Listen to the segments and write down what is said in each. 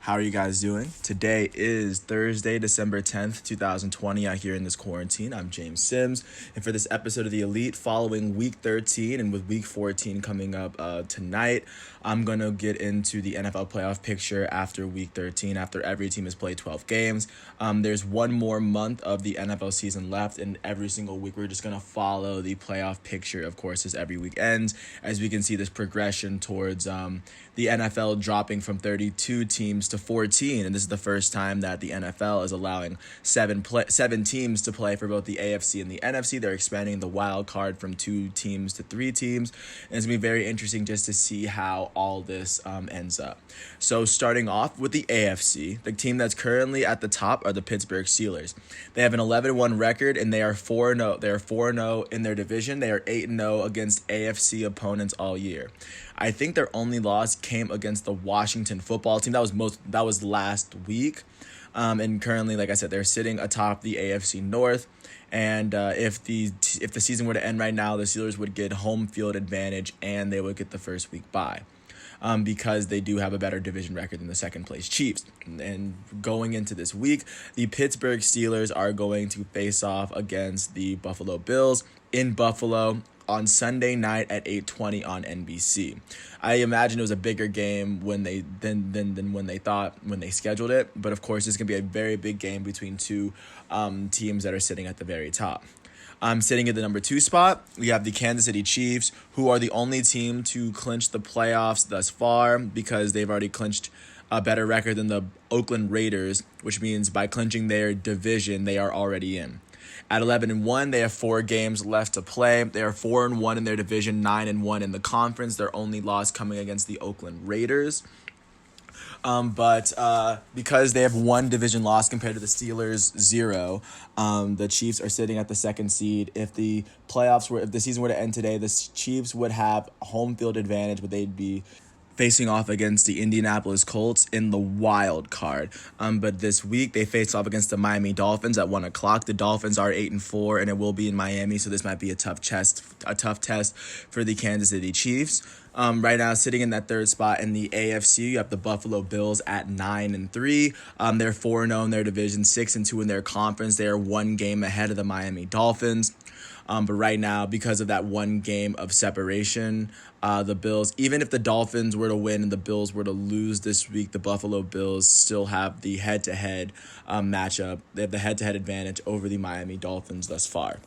How are you guys doing? Today is Thursday, December 10th, 2020. Out here in this quarantine, I'm James Sims. And for this episode of The Elite, following week 13 and with week 14 coming up tonight, I'm going to get into the NFL playoff picture after week 13, after every team has played 12 games. There's one more month of the NFL season left, and every single week we're just going to follow the playoff picture, of course, as every week ends, as we can see this progression towards the NFL dropping from 32 teams to 14, and this is the first time that the NFL is allowing seven teams to play for both the AFC and the NFC. They're expanding the wild card from 2 teams to 3 teams, and it's going to be very interesting just to see how all this ends up. So starting off with the AFC, the team that's currently at the top are the Pittsburgh Steelers. They have an 11-1 record, and they are 4-0. They are 4-0 in their division. They are 8-0 against AFC opponents all year. I think their only loss came against the Washington football team. That was last week. And currently, like I said, they're sitting atop the AFC North. And if the season were to end right now, the Steelers would get home field advantage and they would get the first week bye. Because they do have a better division record than the second place Chiefs. And going into this week, the Pittsburgh Steelers are going to face off against the Buffalo Bills in Buffalo on Sunday night at 8:20 on NBC. I imagine it was a bigger game when they than when they scheduled it, but of course it's gonna be a very big game between two teams that are sitting at the very top. Sitting at the number 2 spot, we have the Kansas City Chiefs, who are the only team to clinch the playoffs thus far because they've already clinched a better record than the Oakland Raiders, which means by clinching their division, they are already in. At 11-1, they have 4 games left to play. They are 4-1 in their division, 9-1 in the conference. Their only loss coming against the Oakland Raiders. But because they have 1 division loss compared to the Steelers 0, the Chiefs are sitting at the 2nd seed. If the season were to end today, the Chiefs would have home field advantage, but they'd be facing off against the Indianapolis Colts in the wild card. But this week they face off against the Miami Dolphins at 1:00. The Dolphins are 8-4, and it will be in Miami, so this might be a tough test for the Kansas City Chiefs. Right now, sitting in that 3rd spot in the AFC, you have the Buffalo Bills at 9-3. They're 4-0 in their division, 6-2 in their conference. They are 1 game ahead of the Miami Dolphins. But right now, because of that 1 game of separation, the Bills, even if the Dolphins were to win and the Bills were to lose this week, the Buffalo Bills still have the head-to-head matchup. They have the head-to-head advantage over the Miami Dolphins thus far.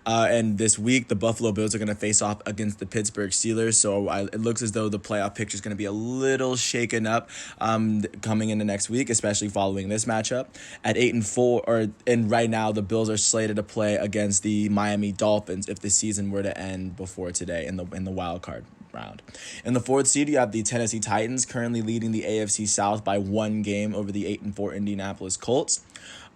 And this week, the Buffalo Bills are going to face off against the Pittsburgh Steelers. So it looks as though the playoff picture is going to be a little shaken up coming into next week, especially following this matchup. At 8-4, and right now, the Bills are slated to play against the Miami Dolphins if the season were to end before today in the wild card round. In the 4th seed, you have the Tennessee Titans, currently leading the AFC South by 1 game over the 8-4 Indianapolis Colts.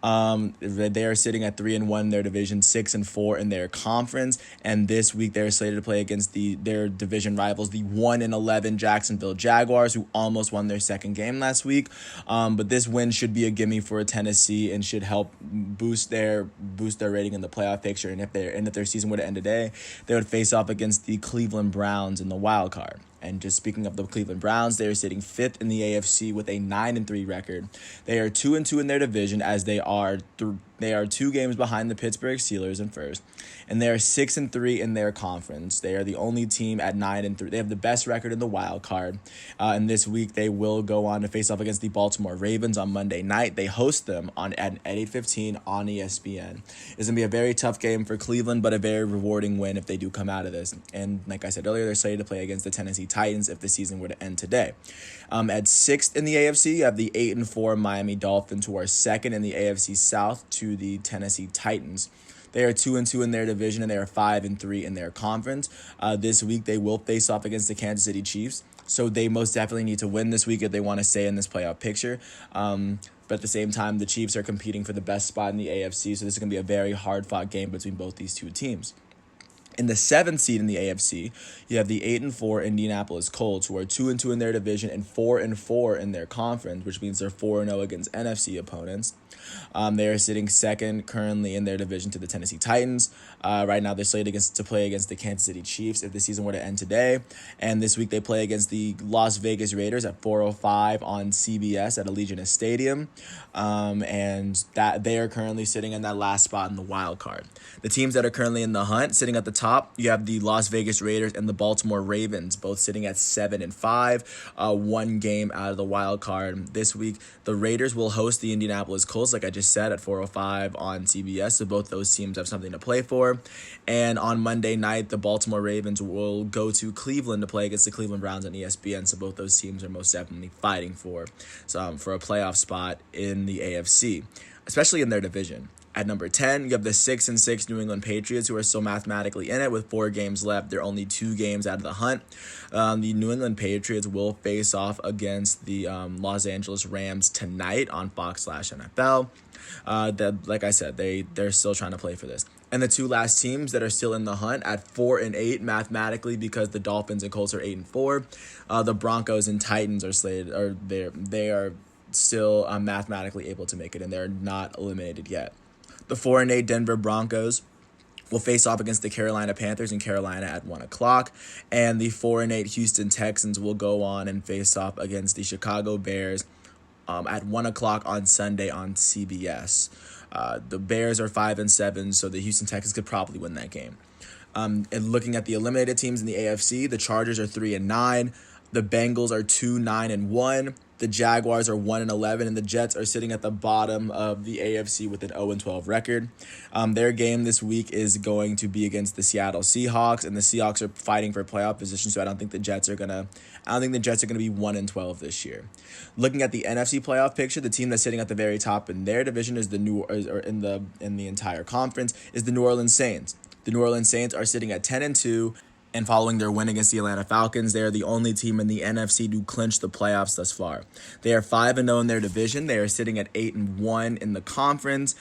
They are sitting at 3-1 in their division, 6-4 in their conference, and this week they're slated to play against their division rivals, the 1-11 Jacksonville Jaguars, who almost won their 2nd game last week. But this win should be a gimme for Tennessee and should help boost their rating in the playoff picture. And if their season were to end today, they would face off against the Cleveland Browns in the wild card. And just speaking of the Cleveland Browns, they are sitting 5th in the AFC with a 9-3 record. They are 2-2 in their division, as they are 2 games behind the Pittsburgh Steelers in first, and they are 6-3 in their conference. They are the only team at 9-3. They have the best record in the wild card. And this week they will go on to face off against the Baltimore Ravens on Monday night. They host them at 8:15 on ESPN. It's gonna be a very tough game for Cleveland, but a very rewarding win if they do come out of this. And like I said earlier, they're slated to play against the Tennessee Titans if the season were to end today. At 6th in the AFC, you have the 8-4 Miami Dolphins, who are 2nd in the AFC South to the Tennessee Titans. They are 2-2 in their division, and they are 5-3 in their conference. This week, they will face off against the Kansas City Chiefs, so they most definitely need to win this week if they want to stay in this playoff picture. But at the same time, the Chiefs are competing for the best spot in the AFC, so this is going to be a very hard-fought game between both these 2 teams. In the 7th seed in the AFC, you have the 8-4 Indianapolis Colts, who are 2-2 in their division and 4-4 in their conference, which means they're 4-0 against NFC opponents. They are sitting second currently in their division to the Tennessee Titans. Right now, they're slated to play against the Kansas City Chiefs if the season were to end today. And this week, they play against the Las Vegas Raiders at 4:05 on CBS at Allegiant Stadium. And that they are currently sitting in that last spot in the wild card. The teams that are currently in the hunt, sitting at the top, you have the Las Vegas Raiders and the Baltimore Ravens, both sitting at 7-5, one game out of the wild card. This week, the Raiders will host the Indianapolis Colts, like I just said, at 4:05 on CBS. So both those teams have something to play for. And on Monday night, the Baltimore Ravens will go to Cleveland to play against the Cleveland Browns on ESPN. So both those teams are most definitely fighting for a playoff spot in the AFC, especially in their division. At number 10, you have the 6-6 New England Patriots, who are still mathematically in it with 4 games left. They're only 2 games out of the hunt. The New England Patriots will face off against the Los Angeles Rams tonight on Fox/NFL. Like I said, they're still trying to play for this. And the 2 last teams that are still in the hunt at 4-8 mathematically, because the Dolphins and Colts are 8-4. The Broncos and Titans are slated, or they are still mathematically able to make it, and they're not eliminated yet. The 4-8 Denver Broncos will face off against the Carolina Panthers in Carolina at 1 o'clock. And the 4-8 Houston Texans will go on and face off against the Chicago Bears at 1 o'clock on Sunday on CBS. The Bears are 5-7, so the Houston Texans could probably win that game. And looking at the eliminated teams in the AFC, the Chargers are 3-9. The Bengals are 2-9-1. The Jaguars are 1-11, and the Jets are sitting at the bottom of the AFC with an 0-12 record. Their game this week is going to be against the Seattle Seahawks, and the Seahawks are fighting for playoff position. So I don't think the Jets are gonna be 1-12 this year. Looking at the NFC playoff picture, the team that's sitting at the very top in their division is in the entire conference is the New Orleans Saints. The New Orleans Saints are sitting at 10-2. And following their win against the Atlanta Falcons, they are the only team in the NFC to clinch the playoffs thus far. They are 5-0 in their division. They are sitting at 8-1 in the conference.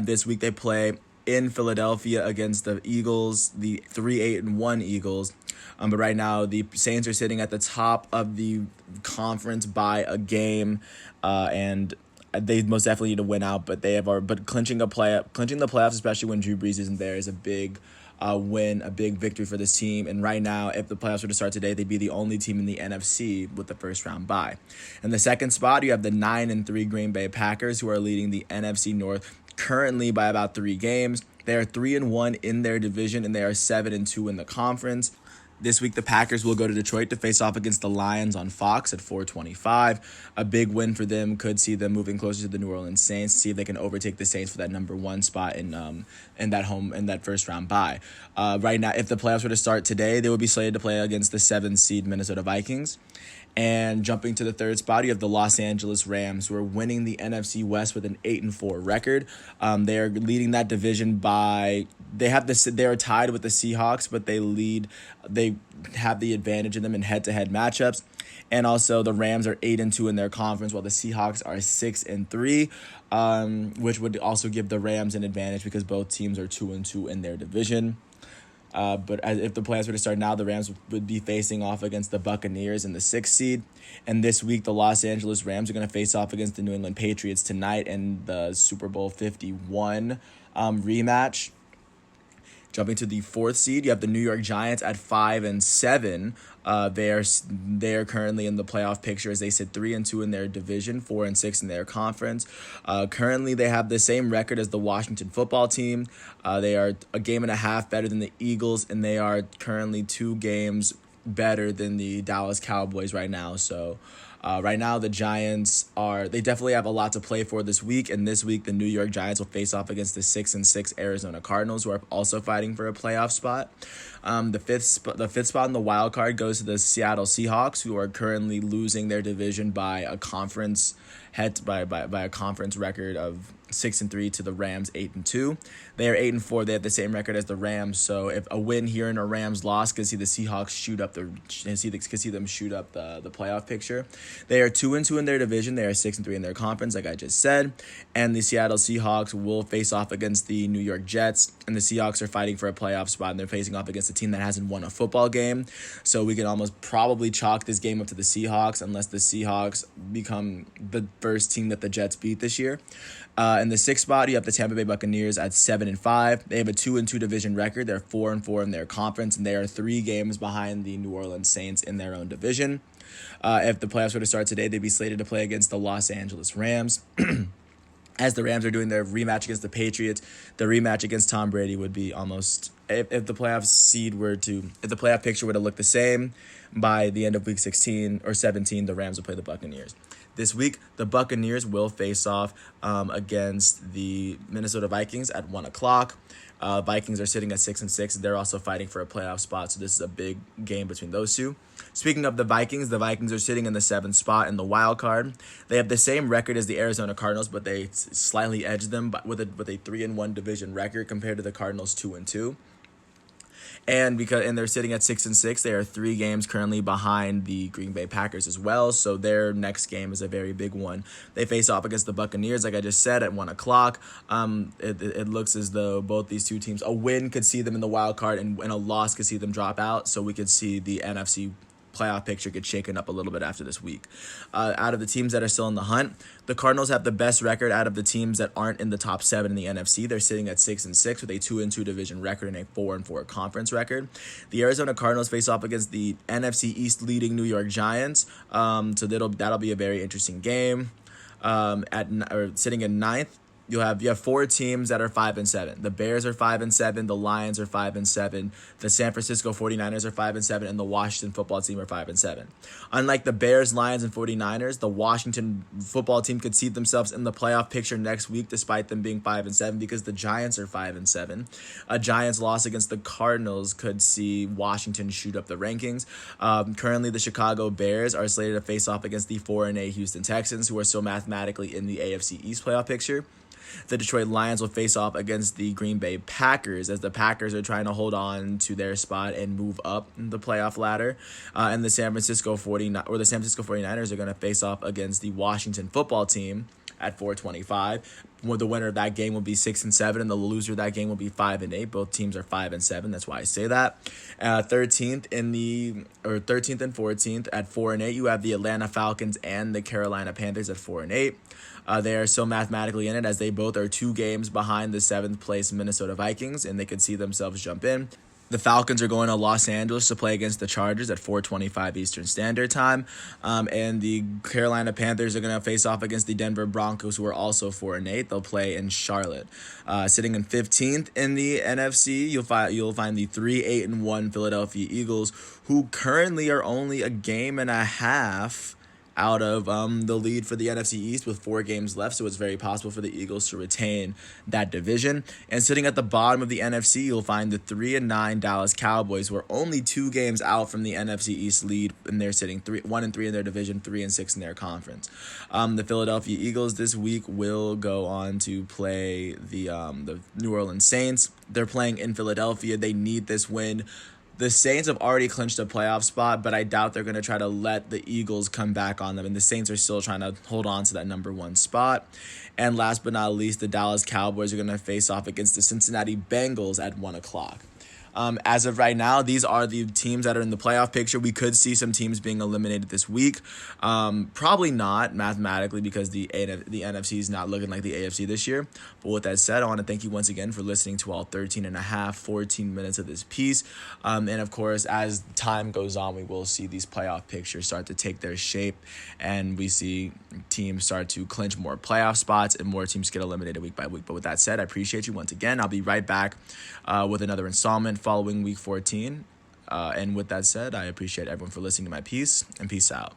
This week they play in Philadelphia against the Eagles, the 3-8-1 Eagles. But right now the Saints are sitting at the top of the conference by a game, and they most definitely need to win out. But clinching the playoffs, especially when Drew Brees isn't there, is a big win, a big victory for this team. And right now, if the playoffs were to start today, they'd be the only team in the NFC with the first round bye. In the second spot, you have the 9-3 Green Bay Packers, who are leading the NFC North currently by about 3 games. They are 3-1 in their division, and they are 7-2 in the conference. This week, the Packers will go to Detroit to face off against the Lions on Fox at 4:25. A big win for them could see them moving closer to the New Orleans Saints, see if they can overtake the Saints for that number 1 spot in that first round bye. Right now, if the playoffs were to start today, they would be slated to play against the 7th seed Minnesota Vikings. And jumping to the third spot, you have the Los Angeles Rams, who are winning the NFC West with an 8-4 record. They are leading that division by they are tied with the Seahawks, but they have the advantage in them in head-to-head matchups. And also the Rams are 8-2 in their conference, while the Seahawks are 6-3, which would also give the Rams an advantage because both teams are 2-2 in their division. But if the playoffs were to start now, the Rams would be facing off against the Buccaneers in the 6th seed. And this week, the Los Angeles Rams are going to face off against the New England Patriots tonight in the Super Bowl 51 rematch. Jumping to the 4th seed, you have the New York Giants at 5-7. They are currently in the playoff picture as they sit 3-2 in their division, 4-6 in their conference. Currently, they have the same record as the Washington football team. They are a game and a half better than the Eagles, and they are currently 2 games better than the Dallas Cowboys right now. So right now, the Giants they definitely have a lot to play for this week. And this week, the New York Giants will face off against the 6-6 Arizona Cardinals, who are also fighting for a playoff spot. The fifth spot in the wild card goes to the Seattle Seahawks, who are currently losing their division by a conference by a conference record of 6-3 to the Rams 8-2. They are 8-4. They have the same record as the Rams. So if a win here and a Rams loss could see the Seahawks shoot up the playoff picture. They are 2-2 in their division. They are 6-3 in their conference, like I just said. And the Seattle Seahawks will face off against the New York Jets. And the Seahawks are fighting for a playoff spot, and they're facing off against a team that hasn't won a football game. So we can almost probably chalk this game up to the Seahawks, unless the Seahawks become the first team that the Jets beat this year. In the sixth spot, you have the Tampa Bay Buccaneers at 7-5. They have a 2-2 division record. They're 4-4 in their conference, and they are 3 games behind the New Orleans Saints in their own division. If the playoffs were to start today, they'd be slated to play against the Los Angeles Rams. As the Rams are doing their rematch against the Patriots, the rematch against Tom Brady would be almost, if the playoff picture were to look the same by the end of week 16 or 17, the Rams will play the Buccaneers. This week, the Buccaneers will face off against the Minnesota Vikings at 1 o'clock. Vikings are sitting at 6-6. They're also fighting for a playoff spot, so this is a big game between those two. Speaking of the Vikings are sitting in the 7th spot in the wild card. They have the same record as the Arizona Cardinals, but they slightly edge them with a 3-1 division record compared to the Cardinals 2-2. And they're sitting at 6-6, they are 3 games currently behind the Green Bay Packers as well. So their next game is a very big one. They face off against the Buccaneers, like I just said, at 1 o'clock. It looks as though both these two teams, a win could see them in the wild card, and a loss could see them drop out. So we could see the NFC playoff picture get shaken up a little bit after this week. Out of the teams that are still in the hunt, the Cardinals have the best record out of the teams that aren't in the top 7 in the NFC. They're sitting at 6-6 with a 2-2 division record and a 4-4 conference record. The Arizona Cardinals face off against the NFC East leading New York Giants. So that'll be a very interesting game. Sitting in 9th, you have 4 teams that are 5-7. The Bears are 5-7. The Lions are 5-7. The San Francisco 49ers are 5-7, and the Washington football team are 5-7. Unlike the Bears, Lions, and 49ers, the Washington football team could see themselves in the playoff picture next week, despite them being 5-7, because the Giants are 5-7. A Giants loss against the Cardinals could see Washington shoot up the rankings. Currently, the Chicago Bears are slated to face off against the 4-8 Houston Texans, who are still mathematically in the AFC East playoff picture. The Detroit Lions will face off against the Green Bay Packers, as the Packers are trying to hold on to their spot and move up the playoff ladder. And the San Francisco 49ers are going to face off against the Washington football team at 4:25. The winner of that game will be 6-7, and the loser of that game will be 5-8. Both teams are 5-7. That's why I say that. 13th and 14th at 4-8. You have the Atlanta Falcons and the Carolina Panthers at 4-8. They are still mathematically in it, as they both are 2 games behind the 7th place Minnesota Vikings, and they could see themselves jump in. The Falcons are going to Los Angeles to play against the Chargers at 4:25 Eastern Standard Time. And the Carolina Panthers are going to face off against the Denver Broncos, who are also 4-8. They'll play in Charlotte. Sitting in 15th in the NFC, you'll find the 3-8-1 Philadelphia Eagles, who currently are only a game and a half out of the lead for the NFC East with 4 games left, so it's very possible for the Eagles to retain that division. And sitting at the bottom of the NFC, you'll find the 3-9 Dallas Cowboys, who are only 2 games out from the NFC East lead, and they're sitting 1-3 in their division, 3-6 in their conference. The Philadelphia Eagles this week will go on to play the New Orleans Saints. They're playing in Philadelphia. They need this win. The Saints have already clinched a playoff spot, but I doubt they're going to try to let the Eagles come back on them. And the Saints are still trying to hold on to that number 1 spot. And last but not least, the Dallas Cowboys are going to face off against the Cincinnati Bengals at 1 o'clock. As of right now, these are the teams that are in the playoff picture. We could see some teams being eliminated this week. Probably not mathematically, because the NFC is not looking like the AFC this year. But with that said, I want to thank you once again for listening to all 14 minutes of this piece. And of course, as time goes on, we will see these playoff pictures start to take their shape, and we see teams start to clinch more playoff spots and more teams get eliminated week by week. But with that said, I appreciate you once again. I'll be right back with another installment following week 14. And with that said, I appreciate everyone for listening to my piece, and peace out.